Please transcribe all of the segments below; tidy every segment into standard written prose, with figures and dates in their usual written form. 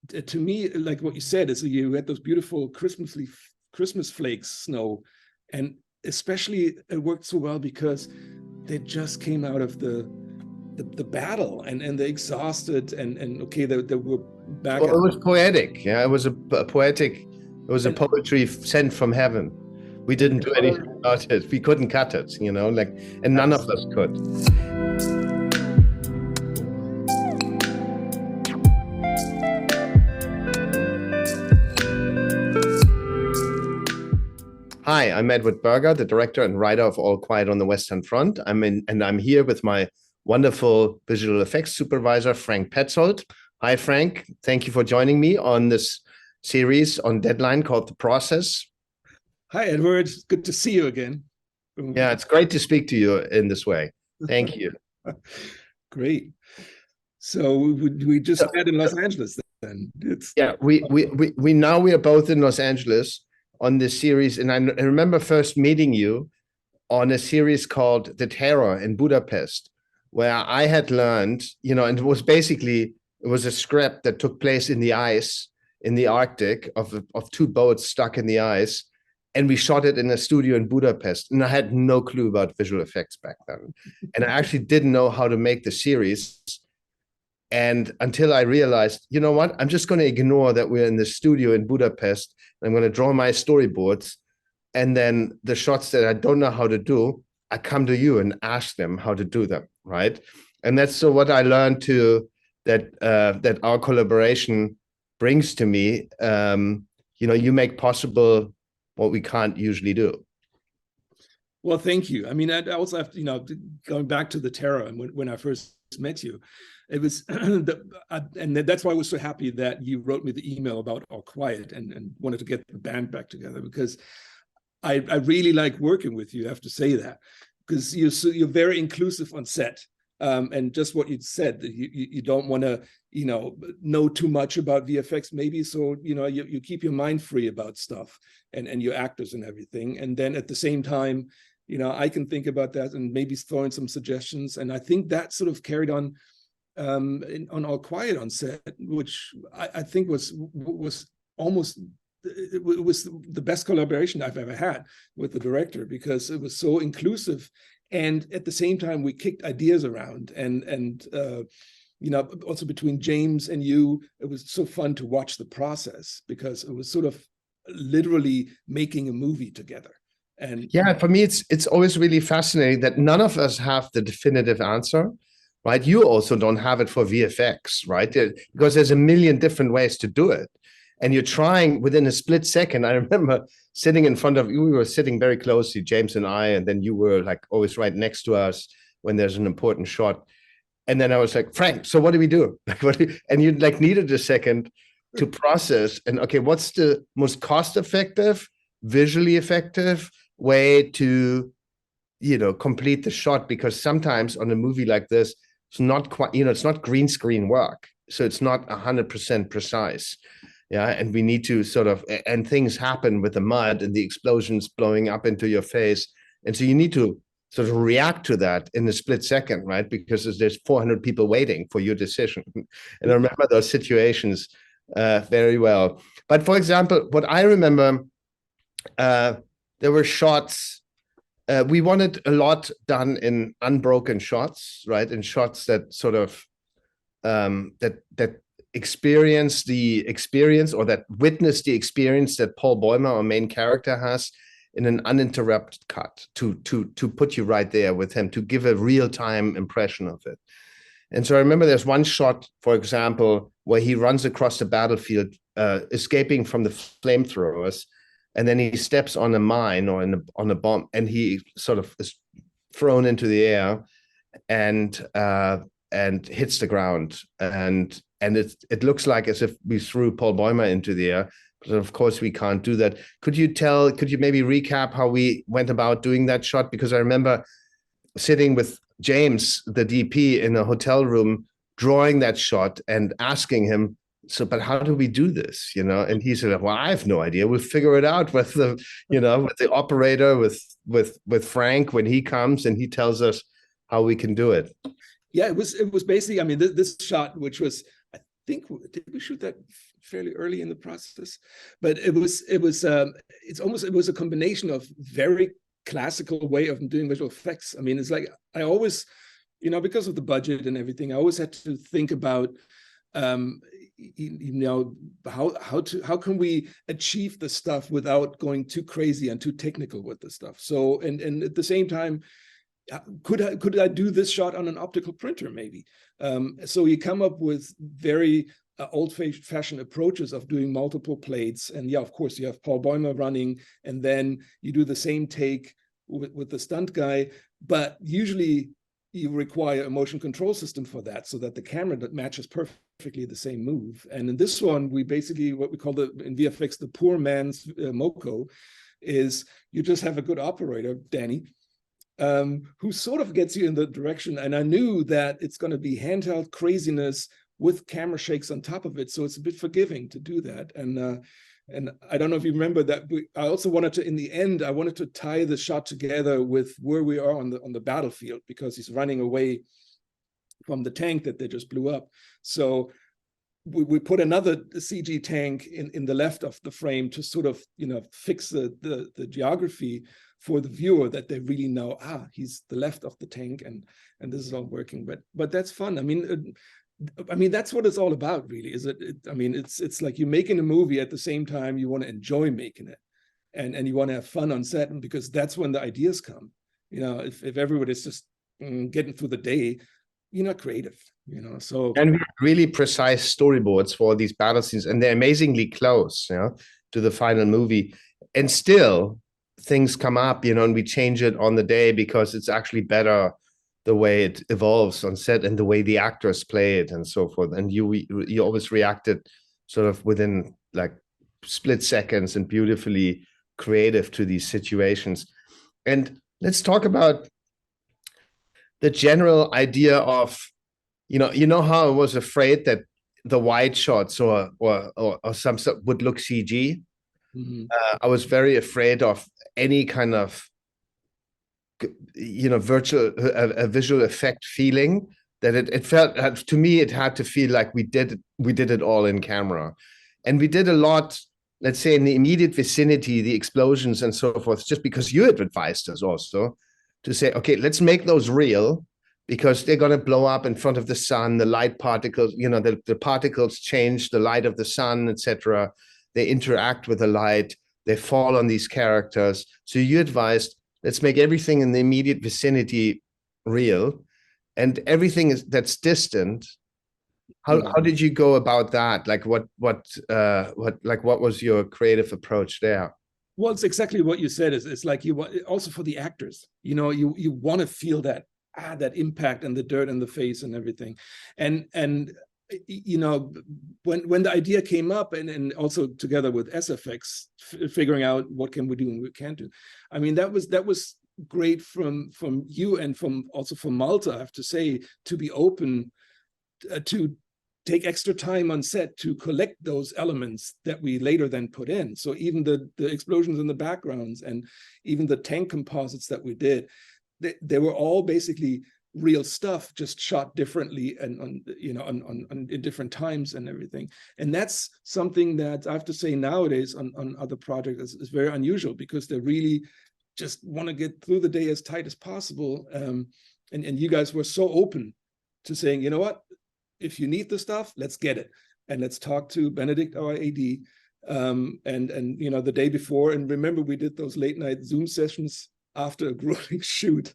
to me, like what you said, is you had those beautiful Christmas flakes snow, and especially it worked so well because they just came out of the battle, and they're exhausted, and okay, they were back. Well, it was poetic. Yeah, it was a poetic. It was a poetry sent from heaven. We didn't do anything about it. We couldn't cut it, like, and none of us could. Hi, I'm Edward Berger, the director and writer of All Quiet on the Western Front. I'm here with my wonderful visual effects supervisor, Frank Petzold. Hi, Frank. Thank you for joining me on this series on Deadline called The Process. Hi, Edward. It's good to see you again. Yeah, it's great to speak to you in this way. Thank you. Great. So we just met in Los Angeles then. Yeah, we are both in Los Angeles on this series, and I remember first meeting you on a series called The Terror in Budapest, where I had learned, and it was a script that took place in the ice in the Arctic of two boats stuck in the ice, and we shot it in a studio in Budapest, and I had no clue about visual effects back then, and I actually didn't know how to make the series. And until I realized, you know what, I'm just going to ignore that we're in the studio in Budapest. I'm going to draw my storyboards. And then the shots that I don't know how to do, I come to you and ask them how to do them, right? And that's so what I learned that our collaboration brings to me. You make possible what we can't usually do. Well, thank you. I mean, I also have to, going back to The Terror, and when I first met you, it was, and that's why I was so happy that you wrote me the email about All Quiet and wanted to get the band back together, because I really like working with you. I have to say that, because you're very inclusive on set, and just what you said, that you don't want to know too much about VFX maybe, so you keep your mind free about stuff and your actors and everything, and then at the same time, I can think about that and maybe throw in some suggestions, and I think that sort of carried on on All Quiet on set, which I think was almost, it was the best collaboration I've ever had with the director, because it was so inclusive, and at the same time we kicked ideas around, and also between James and you, it was so fun to watch the process, because it was sort of literally making a movie together. And yeah, for me it's always really fascinating that none of us have the definitive answer. Right, you also don't have it for VFX, right? Because there's a million different ways to do it, and you're trying within a split second. I remember sitting in front of you; we were sitting very closely, James and I, and then you were like always right next to us when there's an important shot. And then I was like, Frank, so what do we do? And you needed a second to process. And okay, what's the most cost-effective, visually effective way to complete the shot? Because sometimes on a movie like this, it's not quite, it's not green screen work. So it's not 100% precise. Yeah. And we need to and things happen with the mud and the explosions blowing up into your face. And so you need to sort of react to that in a split second, right? Because there's 400 people waiting for your decision. And I remember those situations very well. But for example, what I remember, there were shots. We wanted a lot done in unbroken shots, right? In shots that sort of that experience the experience, or that witness the experience that Paul Bäumer, our main character, has in an uninterrupted cut, to put you right there with him, to give a real-time impression of it. And so I remember there's one shot, for example, where he runs across the battlefield, escaping from the flamethrowers. And then he steps on a mine or on a bomb, and he sort of is thrown into the air and hits the ground. And it looks like as if we threw Paul Bäumer into the air. But of course, we can't do that. Could you maybe recap how we went about doing that shot? Because I remember sitting with James, the DP, in a hotel room, drawing that shot and asking him, but how do we do this? And he said, well, I have no idea. We'll figure it out with the, with the operator, with Frank, when he comes and he tells us how we can do it. Yeah, it was basically, I mean, this shot, which was, I think, did we shoot that fairly early in the process? But it was a combination of very classical way of doing visual effects. I mean, it's like I always, because of the budget and everything, I always had to think about how can we achieve the stuff without going too crazy and too technical with the stuff. So and at the same time, could I do this shot on an optical printer maybe? So you come up with very old-fashioned approaches of doing multiple plates, and yeah, of course you have Paul Bäumer running, and then you do the same take with the stunt guy, but usually you require a motion control system for that, so that the camera that matches perfectly the same move. And in this one, we basically, what we call in VFX, the poor man's MoCo, is you just have a good operator, Danny, who sort of gets you in the direction. And I knew that it's going to be handheld craziness with camera shakes on top of it, so it's a bit forgiving to do that. And I don't know if you remember that I also wanted to, in the end, I wanted to tie the shot together with where we are on the battlefield, because he's running away from the tank that they just blew up. So we put another CG tank in the left of the frame to sort of, fix the geography for the viewer, that they really know, he's the left of the tank, and this is all working. But that's fun. I mean, that's what it's all about, really. It's like you're making a movie at the same time you want to enjoy making it, and you want to have fun on set, and because that's when the ideas come. If everybody's just getting through the day, you're not creative. So, and we have really precise storyboards for these battle scenes, and they're amazingly close, to the final movie. And still, things come up, and we change it on the day because it's actually better the way it evolves on set and the way the actors play it and so forth. And you always reacted sort of within like split seconds and beautifully creative to these situations. And let's talk about the general idea of, how I was afraid that the wide shots or some stuff would look CG. mm-hmm. I was very afraid of any kind of a visual effect feeling, that it felt, to me, it had to feel like we did it all in camera. And we did a lot, let's say, in the immediate vicinity, the explosions and so forth, just because you had advised us also to say, okay, let's make those real, because they're going to blow up in front of the sun, the light particles, the particles change the light of the sun, etc. They interact with the light, they fall on these characters. So you advised, let's make everything in the immediate vicinity real, and everything that's distant. How did you go about that? Like what was your creative approach there? Well, it's exactly what you said. It's like you want, also for the actors, you want to feel that impact and the dirt in the face and everything. And when the idea came up, and also together with SFX, figuring out what can we do and what we can't do. I mean, that was great from you, and also from Malta, I have to say, to be open to take extra time on set to collect those elements that we later then put in. So even the explosions in the backgrounds, and even the tank composites that we did, they were all basically real stuff, just shot differently and in different times and everything. And that's something that I have to say nowadays on other projects is very unusual, because they really just want to get through the day as tight as possible. And you guys were so open to saying, you know what, if you need the stuff, let's get it, and let's talk to Benedict, our AD, and the day before. And remember, we did those late night Zoom sessions after a grueling shoot,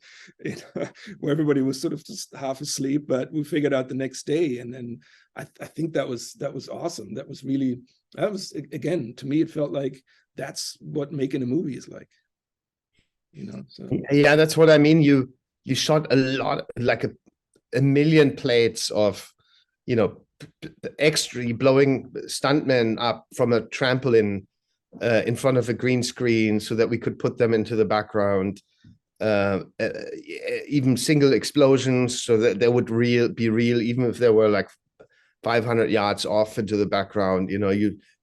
where everybody was sort of just half asleep, but we figured out the next day. And then I think that was awesome. That was again, to me, it felt like that's what making a movie is like. So yeah, that's what I mean. You shot a lot, like a million plates of, extra blowing stuntmen up from a trampoline in front of a green screen, so that we could put them into the background. Even single explosions, so that they would be real, even if they were like 500 yards off into the background.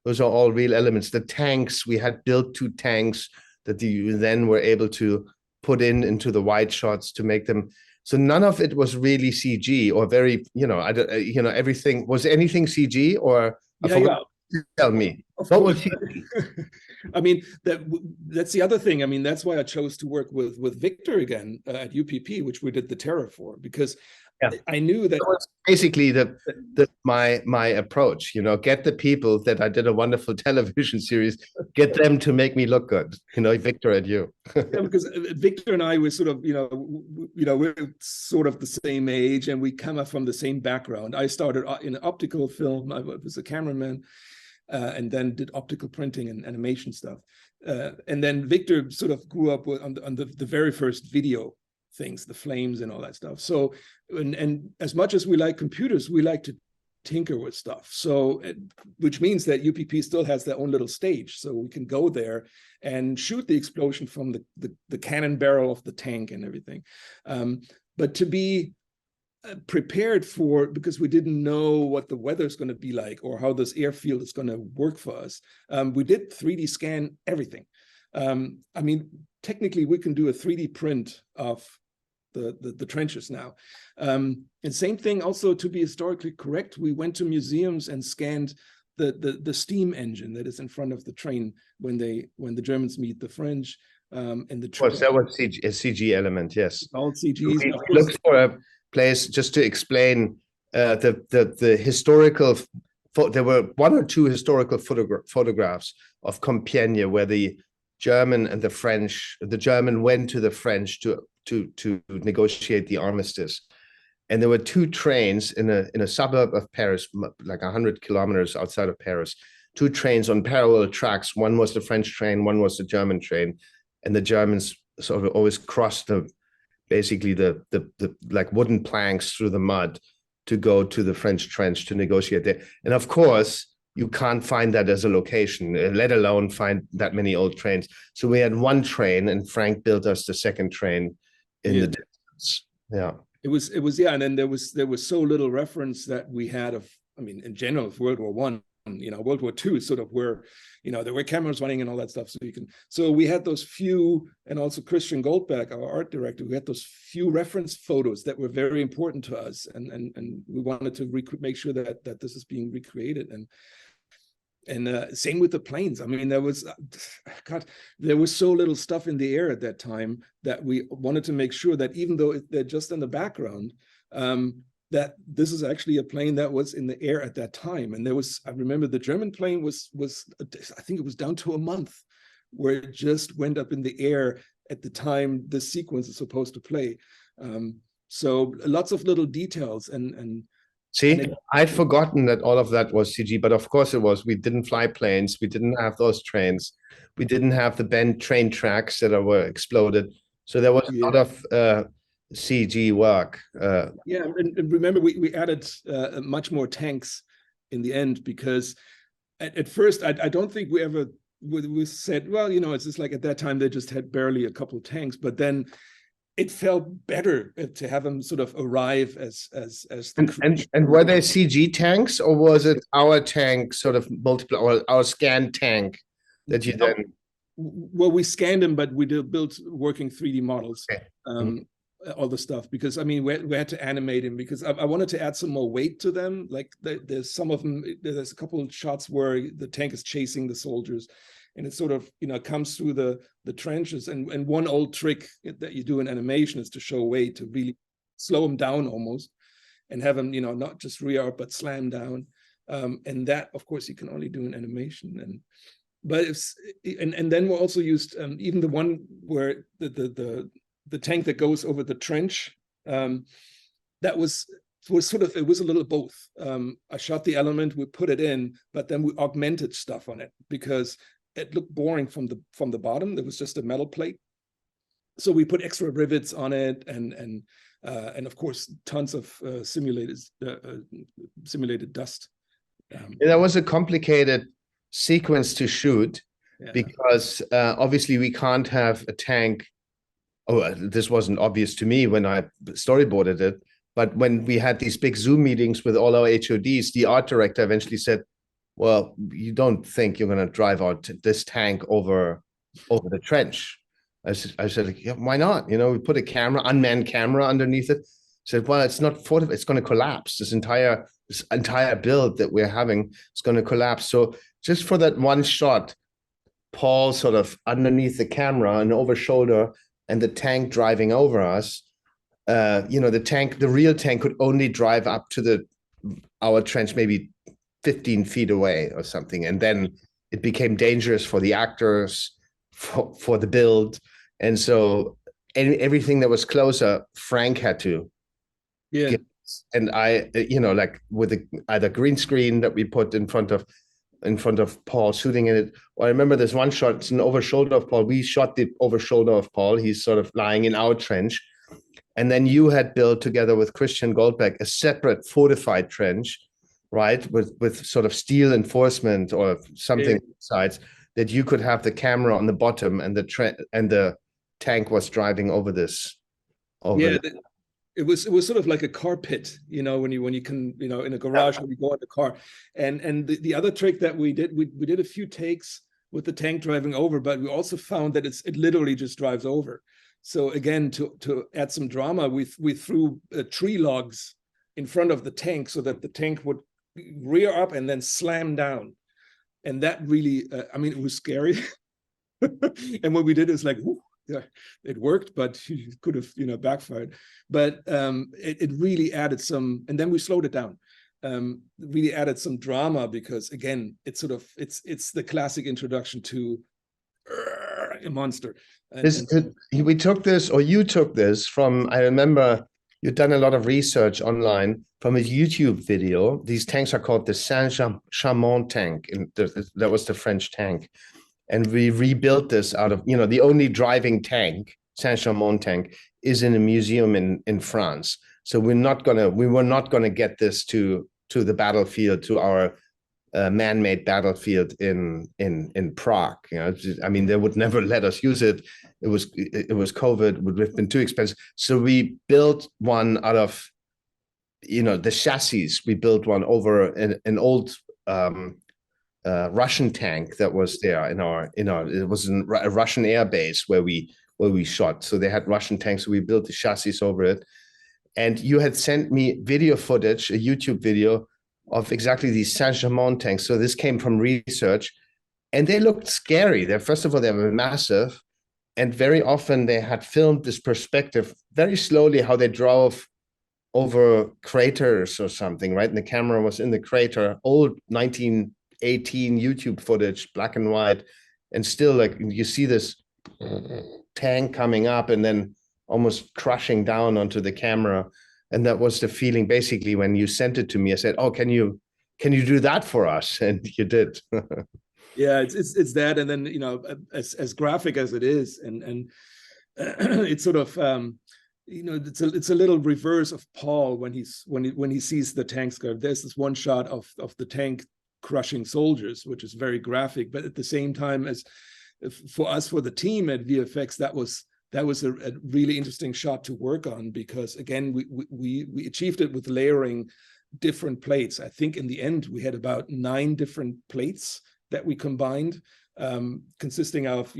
Those are all real elements. The tanks, we had built 2 tanks that you then were able to put into the wide shots to make them So none of it was really CG or very, I don't, everything was anything CG or I Yeah, forgot. Tell me. of What course. was CG? I mean, that's the other thing. I mean, that's why I chose to work with Victor again at UPP, which we did the Terror for, because I knew that was basically my approach. Get the people that I did a wonderful television series, get them to make me look good. Victor and you. Yeah, because Victor and I were sort of, we're sort of the same age, and we come up from the same background. I started in optical film. I was a cameraman, and then did optical printing and animation stuff. And then Victor sort of grew up on the very first video things, the flames and all that stuff. So, and as much as we like computers, we like to tinker with stuff. So, which means that UPP still has their own little stage. So we can go there and shoot the explosion from the cannon barrel of the tank and everything. But to be prepared for, because we didn't know what the weather is going to be like or how this airfield is going to work for us, we did 3D scan everything. I mean, technically we can do a 3D print of the trenches now. And same thing also, to be historically correct, we went to museums and scanned the steam engine that is in front of the train when the Germans meet the French. And the Of course, that was a CG element, yes. All CGs. We looked for a place, just to explain the historical. There were 1 or 2 historical photographs of Compiègne where the German and the French. The German went to the French to negotiate the armistice, and there were 2 trains in a suburb of Paris, like 100 kilometers outside of Paris. 2 trains on parallel tracks. One was the French train, one was the German train, and the Germans sort of always crossed basically the like wooden planks through the mud to go to the French trench to negotiate there. And of course, you can't find that as a location, let alone find that many old trains. So we had 1 train, and Frank built us the 2nd train in the distance. Yeah. It was, yeah. And then there was so little reference that we had of, I mean, in general, of World War I. World War II sort of where, there were cameras running and all that stuff. So we had those few, and also Christian Goldberg, our art director, we had those few reference photos that were very important to us. And we wanted to make sure that this is being recreated. And same with the planes. I mean, there was so little stuff in the air at that time that we wanted to make sure that even though they're just in the background, that this is actually a plane that was in the air at that time. And I remember the German plane was I think it was down to a month where it just went up in the air at the time this sequence is supposed to play. So lots of little details and See, I'd forgotten that all of that was CG, but of course it was. We didn't fly planes. We didn't have those trains. We didn't have the bent train tracks that were exploded. So there was a lot of CG work. Yeah, and remember, we added much more tanks in the end, because at first, I don't think we said, well, it's just like at that time they just had barely a couple of tanks, but then it felt better to have them sort of arrive as and were they CG tanks, or was it our tank sort of multiple, or our scan tank that you then? Well, we scanned them, but we built working 3D models. Okay. All the stuff, because I mean we had to animate him, because I wanted to add some more weight to them. Like there's some of them, there's a couple of shots where the tank is chasing the soldiers, and it sort of comes through the trenches. And one old trick that you do in animation is to show weight, to really slow them down almost, and have them not just rear up but slam down. And that, of course, you can only do in animation. And then we also used even the one where the tank that goes over the trench, that was sort of, it was a little both. I shot the element, we put it in, but then we augmented stuff on it because it looked boring from the bottom. There was just a metal plate, so we put extra rivets on it, and of course tons of simulated dust. That was a complicated sequence to shoot, because obviously we can't have a tank. Oh, this wasn't obvious to me when I storyboarded it, but when we had these big Zoom meetings with all our HODs, the art director eventually said, well, you don't think you're going to drive out this tank over the trench. I said, like, yeah, why not? You know, we put a camera, unmanned camera underneath it. I said, well, it's not fortified. It's going to collapse. This entire build that we're having is going to collapse. So just for that one shot, Paul sort of underneath the camera and over shoulder, and the tank driving over us. The real tank could only drive up to our trench, maybe 15 feet away or something. And then it became dangerous for the actors, for the build. And so everything that was closer, Frank had to. Yeah. And I, like with either green screen that we put in front of Paul shooting in it. Or I remember there's one shot, it's an over shoulder of Paul. We shot the over shoulder of Paul. He's sort of lying in our trench. And then you had built together with Christian Goldbeck a separate fortified trench, right? With sort of steel enforcement or something sides that you could have the camera on the bottom and the tank was driving over this. It was sort of like a car pit, when you can, in a garage when you go in the car. And the other trick that we did a few takes with the tank driving over, but we also found that it literally just drives over. So again, to add some drama, we threw tree logs in front of the tank so that the tank would rear up and then slam down. And that really, it was scary. And what we did is like, whoo, yeah, it worked, but it could have, backfired. But it really added some, and then we slowed it down. Really added some drama because again, it's the classic introduction to a monster. We took this, or you took this from, I remember you'd done a lot of research online from a YouTube video. These tanks are called the Saint-Chamond tank. And that was the French tank. And we rebuilt this out of, the only driving tank, Saint-Chamond tank, is in a museum in France. So we were not gonna get this to the battlefield, to our man-made battlefield in Prague. They would never let us use it. It was COVID, it would have been too expensive. So we built one out of, the chassis. We built one over an old Russian tank that was there it was a Russian air base where we shot. So they had Russian tanks. So we built the chassis over it. And you had sent me video footage, a YouTube video of exactly these Saint-Chamond tanks. So this came from research, and they looked scary. First of all, they were massive, and very often they had filmed this perspective very slowly, how they drove over craters or something, right? And the camera was in the crater, old 1918 YouTube footage, black and white, and still like you see this tank coming up and then almost crushing down onto the camera. And that was the feeling basically when you sent it to me. I said, oh, can you do that for us? And you did. Yeah, it's that. And then, as graphic as it is, and it's sort of, it's a little reverse of Paul when he sees the tanks go. There's this one shot of the tank crushing soldiers, which is very graphic, but at the same time, as for us, for the team at VFX, that was a really interesting shot to work on, because again, we achieved it with layering different plates. I think in the end we had about 9 different plates that we combined, consisting of,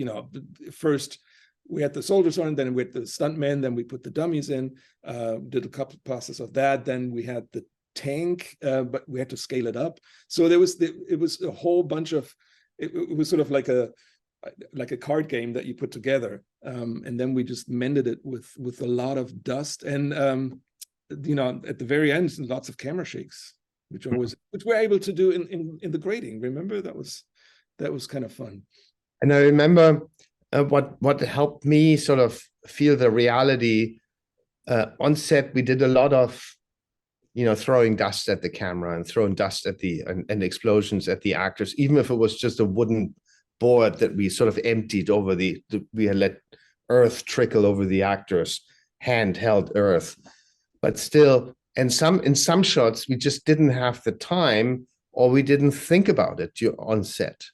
first we had the soldiers on, then we had the stuntmen, then we put the dummies in, did a couple of passes of that, then we had the tank, but we had to scale it up. So it was a whole bunch of, it was sort of like a card game that you put together, and then we just mended it with a lot of dust, and at the very end, lots of camera shakes, which we're able to do in the grading. Remember, that was kind of fun. And I remember what helped me sort of feel the reality on set. We did a lot of throwing dust at the camera and throwing dust at and explosions at the actors, even if it was just a wooden board that we sort of emptied over we had let earth trickle over the actors, handheld earth. But still, in some shots, we just didn't have the time, or we didn't think about it on set,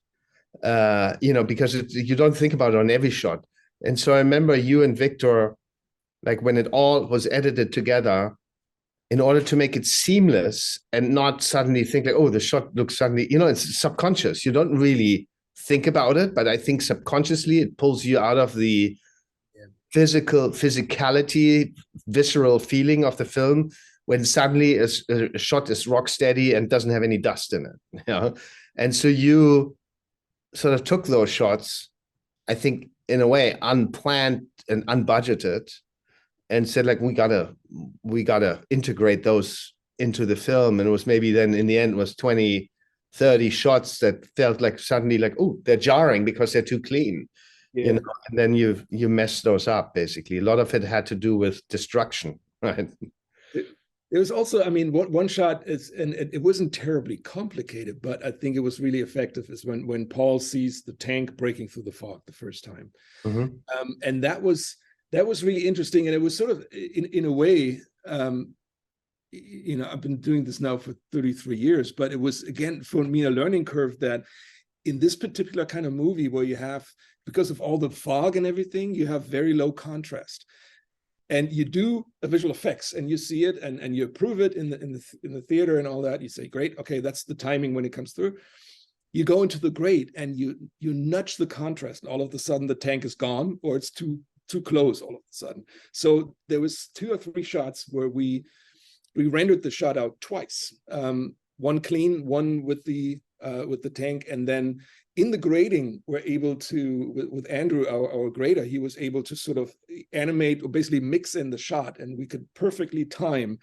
because you don't think about it on every shot. And so I remember you and Victor, like when it all was edited together, in order to make it seamless and not suddenly think like, oh, the shot looks suddenly, it's subconscious. You don't really think about it, but I think subconsciously it pulls you out of the physicality, visceral feeling of the film when suddenly a shot is rock steady and doesn't have any dust in it. You know? And so you sort of took those shots, I think, in a way, unplanned and unbudgeted, and said, like, we gotta integrate those into the film. And it was maybe then in the end was 20, 30 shots that felt like suddenly like, oh, they're jarring because they're too clean. Yeah. You know, and then you mess those up. Basically, a lot of it had to do with destruction, right? There was also, I mean, one shot is, and it wasn't terribly complicated, but I think it was really effective, is when Paul sees the tank breaking through the fog the first time. And that was really interesting. And it was sort of, in a way, you know, I've been doing this now for 33 years, but it was, again, for me, a learning curve that in this particular kind of movie where you have, because of all the fog and everything, you have very low contrast. And you do a visual effects and you see it and you approve it in the theater and all that. You say, great, okay, that's the timing when it comes through. You go into the grade and you nudge the contrast, and all of a sudden the tank is gone, or it's too close all of a sudden. So there was 2 or 3 shots where we rendered the shot out twice. One clean, one with the tank, and then in the grading, we're able to, with Andrew, our grader, he was able to sort of animate or basically mix in the shot, and we could perfectly time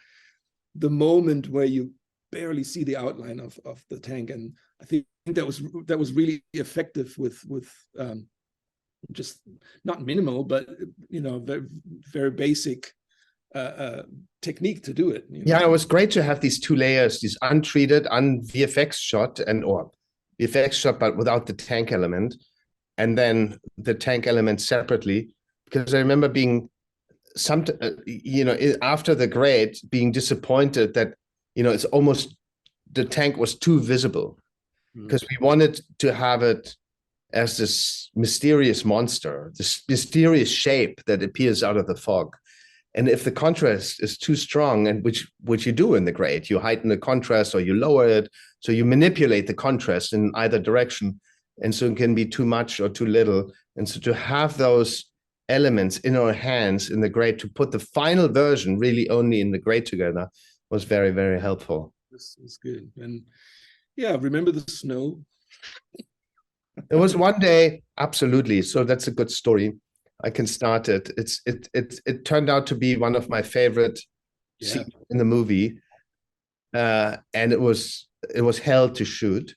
the moment where you barely see the outline of the tank. And I think that was really effective with just not minimal, but, you know, very, very basic technique to do it. You know? Yeah, it was great to have these 2 layers, this untreated, VFX shot or VFX shot, but without the tank element, and then the tank element separately. Because I remember being you know, after the grade, being disappointed that, you know, it's almost, the tank was too visible, because we wanted to have it as this mysterious monster, this mysterious shape that appears out of the fog. And if the contrast is too strong, and which you do in the grade, you heighten the contrast or you lower it, so you manipulate the contrast in either direction, and so it can be too much or too little. And so to have those elements in our hands in the grade, to put the final version really only in the grade together, was very, very helpful. This is good. And yeah, remember the snow? There was one day, absolutely. So that's a good story. I can start it. It turned out to be one of my favorite scenes in the movie, and it was hell to shoot.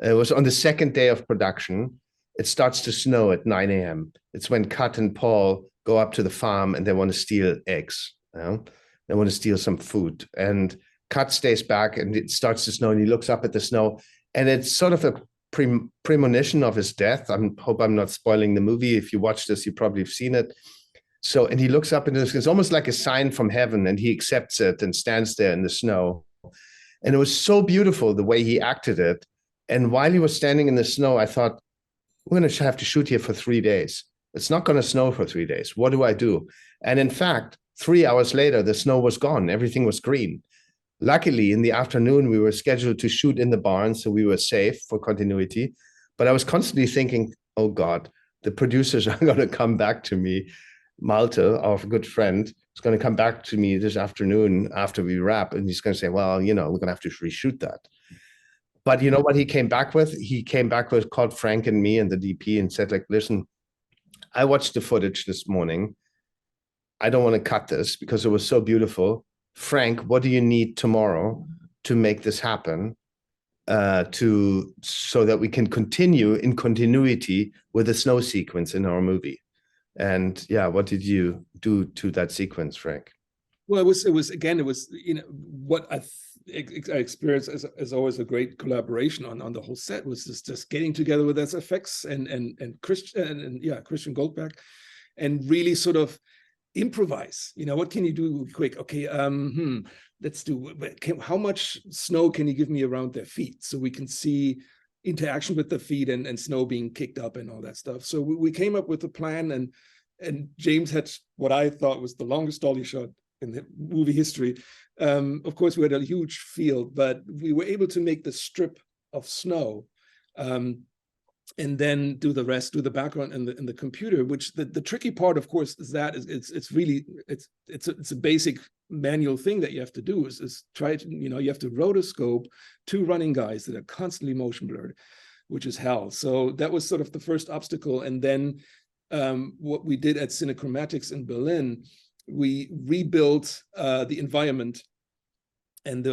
It was on the 2nd day of production. It starts to snow at 9 a.m. It's when Kat and Paul go up to the farm and they want to steal eggs. You know? They want to steal some food, and Kat stays back, and it starts to snow, and he looks up at the snow, and it's sort of a premonition of his death. I hope I'm not spoiling the movie. If you watch this, you probably have seen it. So, and he looks up, and it's almost like a sign from heaven, and he accepts it and stands there in the snow. And it was so beautiful the way he acted it. And while he was standing in the snow, I thought, we're going to have to shoot here for 3 days. It's not going to snow for 3 days. What do I do? And in fact, 3 hours later, the snow was gone. Everything was green. Luckily, in the afternoon, we were scheduled to shoot in the barn, so we were safe for continuity. But I was constantly thinking, oh God, the producers are going to come back to me. Malte, our good friend, is going to come back to me this afternoon after we wrap, and he's going to say, well, you know, we're going to have to reshoot that. But you know what he came back with? He came back with, called Frank and me and the DP and said, like, listen, I watched the footage this morning. I don't want to cut this because it was so beautiful. Frank, what do you need tomorrow to make this happen, so that we can continue in continuity with the snow sequence in our movie? And yeah, what did you do to that sequence, Frank? Well, it was again, it was, you know, what I experienced as always a great collaboration on the whole set was just getting together with SFX and Christian Goldberg, and really sort of improvise. You know, what can you do quick? Okay, let's do. How much snow can you give me around their feet so we can see interaction with the feet and snow being kicked up and all that stuff? So we came up with a plan, and James had what I thought was the longest dolly shot in the movie history. Of course, we had a huge field, but we were able to make the strip of snow and then do the rest, do the background in the computer. Which the tricky part, of course, is that it's a basic manual thing that you have to do. Is try to, you have to rotoscope 2 running guys that are constantly motion blurred, which is hell. So that was sort of the first obstacle. And then what we did at Cinechromatics in Berlin, we rebuilt the environment and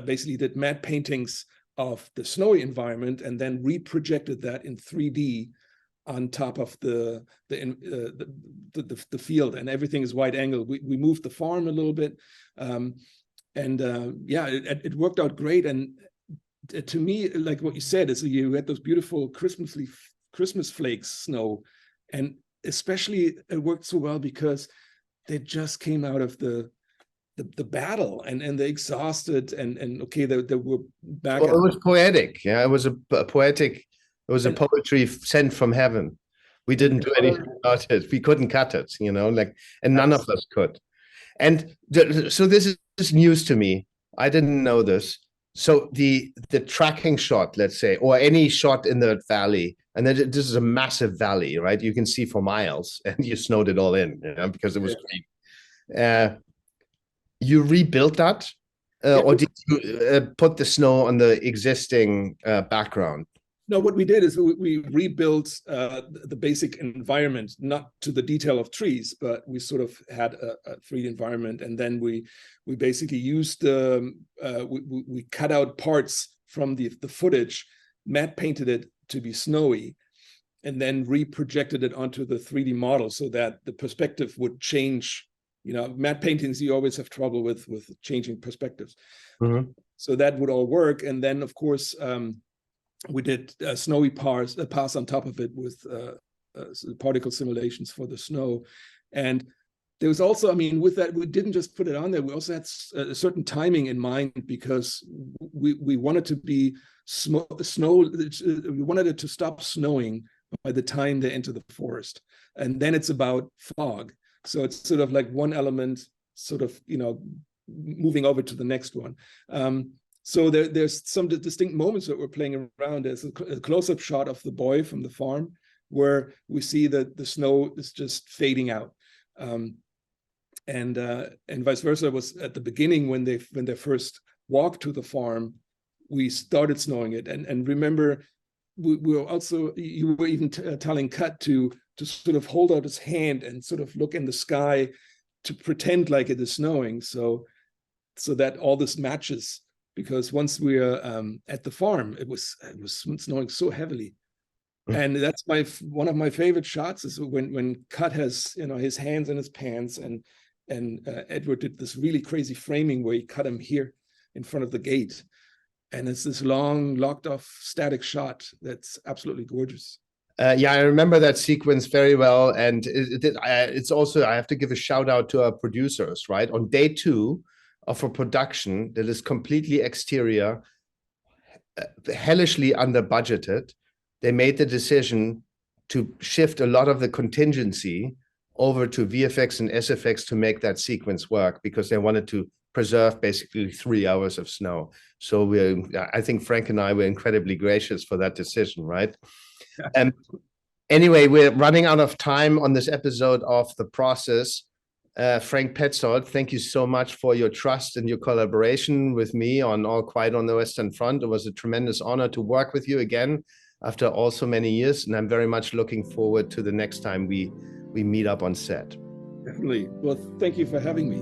basically did matte paintings of the snowy environment, and then reprojected that in 3D on top of the field, and everything is wide angle. We moved the farm a little bit, it worked out great. And to me, like what you said, is you had those beautiful Christmas flakes snow, and especially it worked so well because they just came out of the battle, and they exhausted, and okay, they were back. Well, it was poetic. Yeah, it was a poetic. It was a poetry sent from heaven. We didn't do anything about it. We couldn't cut it, and none of us could. And so this is news to me. I didn't know this. So the tracking shot, let's say, or any shot in the valley, and then this is a massive valley, right? You can see for miles, and you snowed it all in, because it was green. You rebuilt that, or did you put the snow on the existing background? No, what we did is we rebuilt the basic environment, not to the detail of trees, but we sort of had a 3D environment, and then we basically used we cut out parts from the footage, matte painted it to be snowy, and then reprojected it onto the 3D model so that the perspective would change. Matte paintings, you always have trouble with changing perspectives. Mm-hmm. So that would all work. And then, of course, we did snowy pass on top of it with particle simulations for the snow. And there was also, with that, we didn't just put it on there. We also had a certain timing in mind, because we wanted to be snow. We wanted it to stop snowing by the time they enter the forest. And then it's about fog. So it's sort of like one element sort of, moving over to the next one. So there's some distinct moments that we're playing around. There's a close-up shot of the boy from the farm where we see that the snow is just fading out. And vice versa was at the beginning when they first walked to the farm, we started snowing it. And remember, you were even telling Cut to sort of hold out his hand and sort of look in the sky to pretend like it is snowing, so that all this matches. Because once we're at the farm, it was snowing so heavily, and that's one of my favorite shots is when Cut has his hands in his pants, and Edward did this really crazy framing where he cut him here in front of the gate, and it's this long locked off static shot that's absolutely gorgeous. I remember that sequence very well. And it's also, I have to give a shout out to our producers, right? On day 2 of a production that is completely exterior, hellishly under budgeted, they made the decision to shift a lot of the contingency over to VFX and SFX to make that sequence work, because they wanted to preserve basically 3 hours of snow. So I think Frank and I were incredibly gracious for that decision, right? Anyway, we're running out of time on this episode of The Process. Frank Petzold, thank you so much for your trust and your collaboration with me on All Quiet on the Western Front. It was a tremendous honor to work with you again after all so many years, and I'm very much looking forward to the next time we meet up on set. Definitely. Well, thank you for having me.